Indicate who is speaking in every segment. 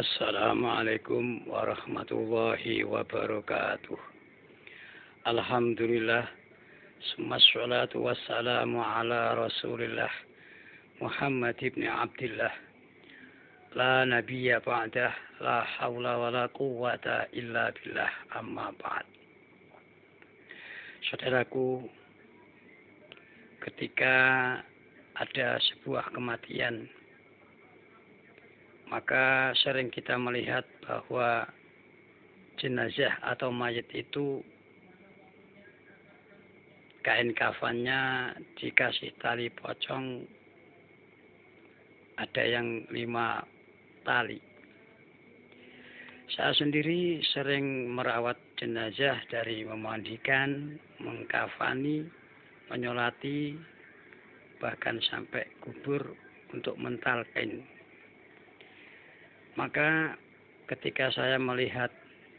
Speaker 1: Assalamualaikum warahmatullahi wabarakatuh. Alhamdulillah, summa salatu wassalamu ala rasulillah Muhammad ibn Abdullah. La nabiyya ba'dah, la hawla wa la quwwata illa billah, amma ba'd. Saudaraku, ketika ada sebuah kematian, maka sering kita melihat bahwa jenazah atau mayat itu kain kafannya dikasih tali pocong, ada yang 5 tali. Saya sendiri sering merawat jenazah dari memandikan, mengkafani, menyolati, bahkan sampai kubur untuk mentalkin. Maka ketika saya melihat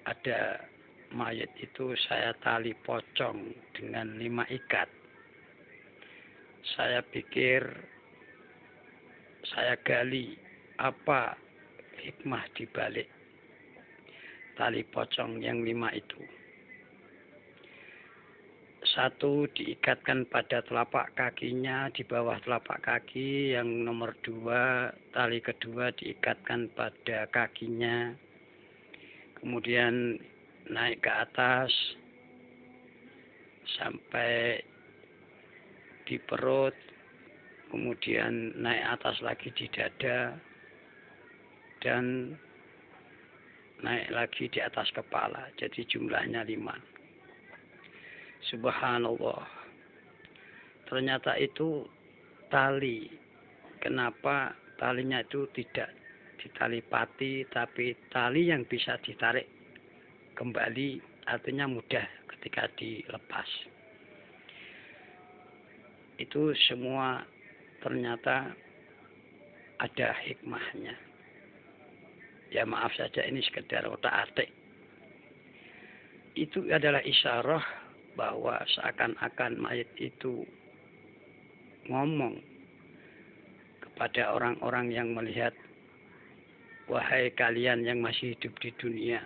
Speaker 1: ada mayat itu saya tali pocong dengan 5 ikat. Saya pikir, saya gali apa hikmah dibalik tali pocong yang 5 itu. 1 diikatkan pada telapak kakinya, di bawah telapak kaki. Yang nomor 2, tali kedua diikatkan pada kakinya. Kemudian naik ke atas sampai di perut. Kemudian naik atas lagi di dada. Dan naik lagi di atas kepala. Jadi jumlahnya 5. Subhanallah. Ternyata itu tali. Kenapa talinya itu tidak ditali pati, tapi tali yang bisa ditarik kembali, artinya mudah ketika dilepas. Itu semua ternyata ada hikmahnya. Ya maaf saja, ini sekedar otak-atik. Itu adalah isyarah bahwa seakan-akan mayat itu ngomong kepada orang-orang yang melihat, wahai kalian yang masih hidup di dunia,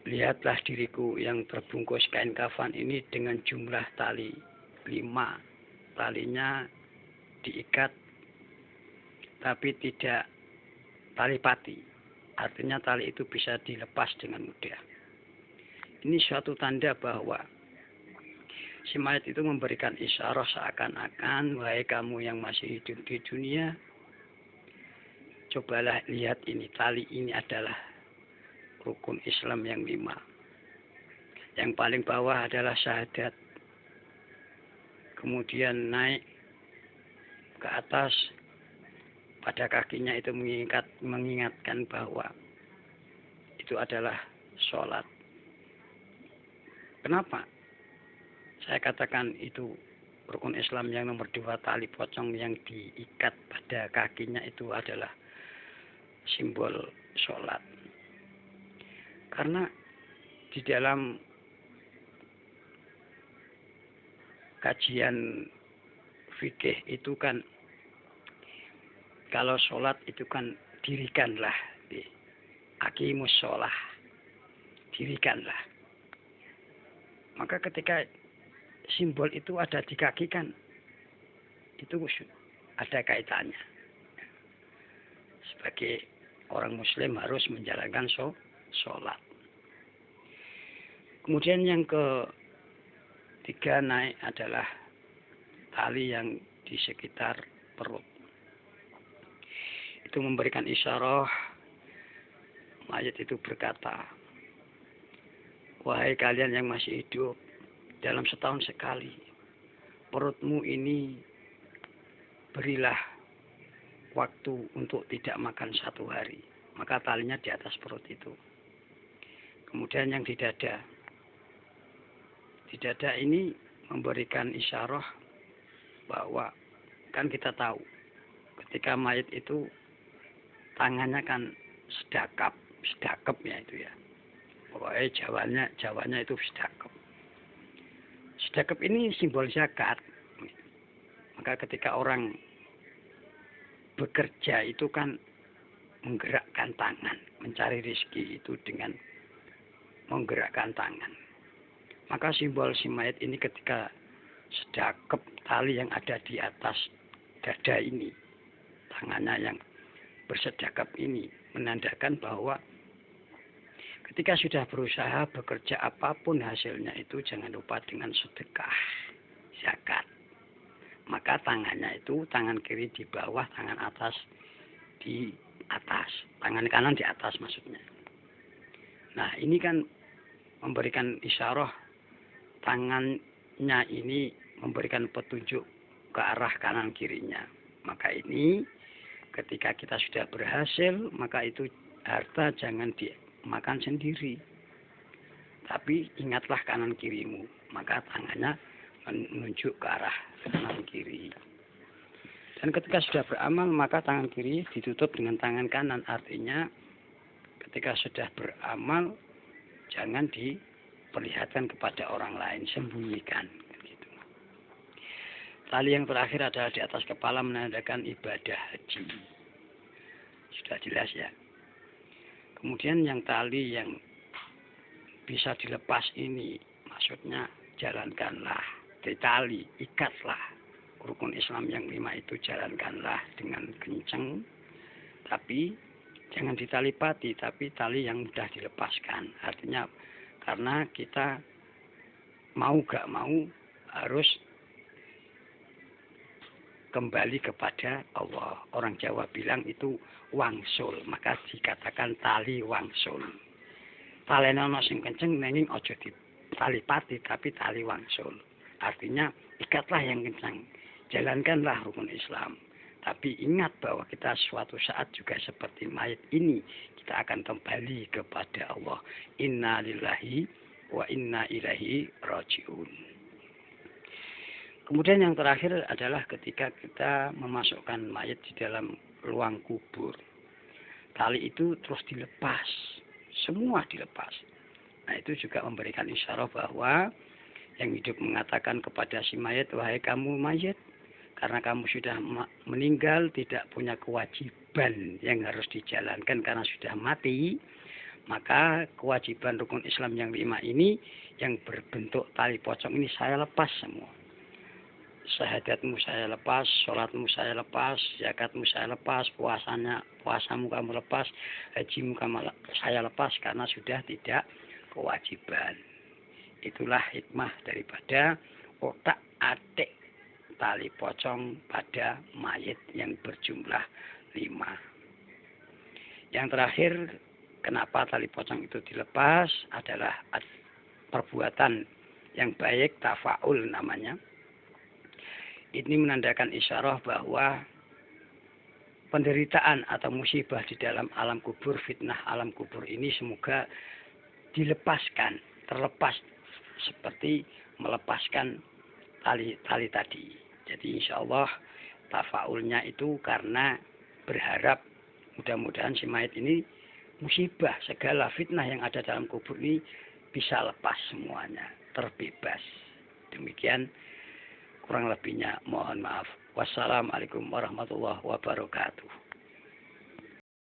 Speaker 1: lihatlah diriku yang terbungkus kain kafan ini dengan jumlah tali 5. Talinya diikat tapi tidak tali pati. Artinya tali itu bisa dilepas dengan mudah. Ini suatu tanda bahwa si mayat itu memberikan isyarah seakan-akan, wahai kamu yang masih hidup di dunia, cobalah lihat ini, tali ini adalah rukun Islam yang 5. Yang paling bawah adalah syahadat. Kemudian naik ke atas, pada kakinya itu mengingatkan bahwa itu adalah sholat. Kenapa saya katakan itu rukun Islam yang nomor 2, tali pocong yang diikat pada kakinya itu adalah simbol sholat? Karena di dalam kajian fikih itu kan, kalau sholat itu kan dirikanlah, aqimus sholah, dirikanlah. Maka ketika simbol itu ada di kaki kan, itu ada kaitannya. Sebagai orang muslim harus menjalankan sholat. Kemudian yang ketiga naik adalah tali yang di sekitar perut. Itu memberikan isyarah, mayat itu berkata, wahai kalian yang masih hidup, dalam setahun sekali, perutmu ini berilah waktu untuk tidak makan 1 hari. Maka talinya di atas perut itu. Kemudian yang di dada. Di dada ini memberikan isyarah bahwa kan kita tahu ketika mayat itu tangannya kan sedakap ya itu ya. Pokoknya Jawanya itu sedekap. Sedekap ini simbol zakat. Maka ketika orang bekerja itu kan menggerakkan tangan. Mencari rezeki itu dengan menggerakkan tangan. Maka simbol si mayat ini ketika sedekap tali yang ada di atas dada ini, tangannya yang bersedekap ini, menandakan bahwa ketika sudah berusaha bekerja apapun hasilnya itu jangan lupa dengan sedekah, zakat. Maka tangannya itu tangan kiri di bawah, tangan atas di atas, tangan kanan di atas maksudnya. Nah ini kan memberikan isyarah, tangannya ini memberikan petunjuk ke arah kanan kirinya. Maka ini ketika kita sudah berhasil, maka itu harta jangan dimakan sendiri. Tapi ingatlah kanan kirimu. Maka tangannya menunjuk ke arah kanan kiri. Dan ketika sudah beramal, maka tangan kiri ditutup dengan tangan kanan. Artinya ketika sudah beramal, jangan diperlihatkan kepada orang lain, sembunyikan. Gitu. Tali yang terakhir adalah di atas kepala, menandakan ibadah haji. Sudah jelas ya. Kemudian yang tali yang bisa dilepas ini, maksudnya jalankanlah. Tali, ikatlah. Rukun Islam yang 5 itu jalankanlah dengan kencang. Tapi jangan ditali pati, tapi tali yang mudah dilepaskan. Artinya karena kita mau gak mau harus kembali kepada Allah. Orang Jawa bilang itu wangsul, maka dikatakan tali wangsul. Tali ana sing kenceng nanging aja ditali pati, tapi tali wangsul. Artinya ikatlah yang kencang. Jalankanlah rukun Islam. Tapi ingat bahwa kita suatu saat juga seperti mayat ini. Kita akan kembali kepada Allah. Inna lillahi wa inna ilaihi raji'un. Kemudian yang terakhir adalah ketika kita memasukkan mayat di dalam ruang kubur. Tali itu terus dilepas. Semua dilepas. Nah itu juga memberikan isyarat bahwa yang hidup mengatakan kepada si mayat, wahai kamu mayat, karena kamu sudah meninggal, tidak punya kewajiban yang harus dijalankan karena sudah mati, maka kewajiban rukun Islam yang 5 ini, yang berbentuk tali pocong ini saya lepas semua. Syahadatmu saya lepas, sholatmu saya lepas, zakatmu saya lepas, puasamu kamu lepas, hajimu saya lepas karena sudah tidak kewajiban. Itulah hikmah daripada otak-atik tali pocong pada mayat yang berjumlah 5. Yang terakhir, kenapa tali pocong itu dilepas adalah perbuatan yang baik, tafaul namanya. Ini menandakan isyarat bahwa penderitaan atau musibah di dalam alam kubur, fitnah alam kubur ini semoga dilepaskan, terlepas seperti melepaskan tali tadi. Jadi insya Allah tafaulnya itu karena berharap mudah-mudahan si mayat ini musibah, segala fitnah yang ada dalam kubur ini bisa lepas semuanya, terbebas. Demikian kurang lebihnya, mohon maaf. Wassalamualaikum warahmatullahi wabarakatuh.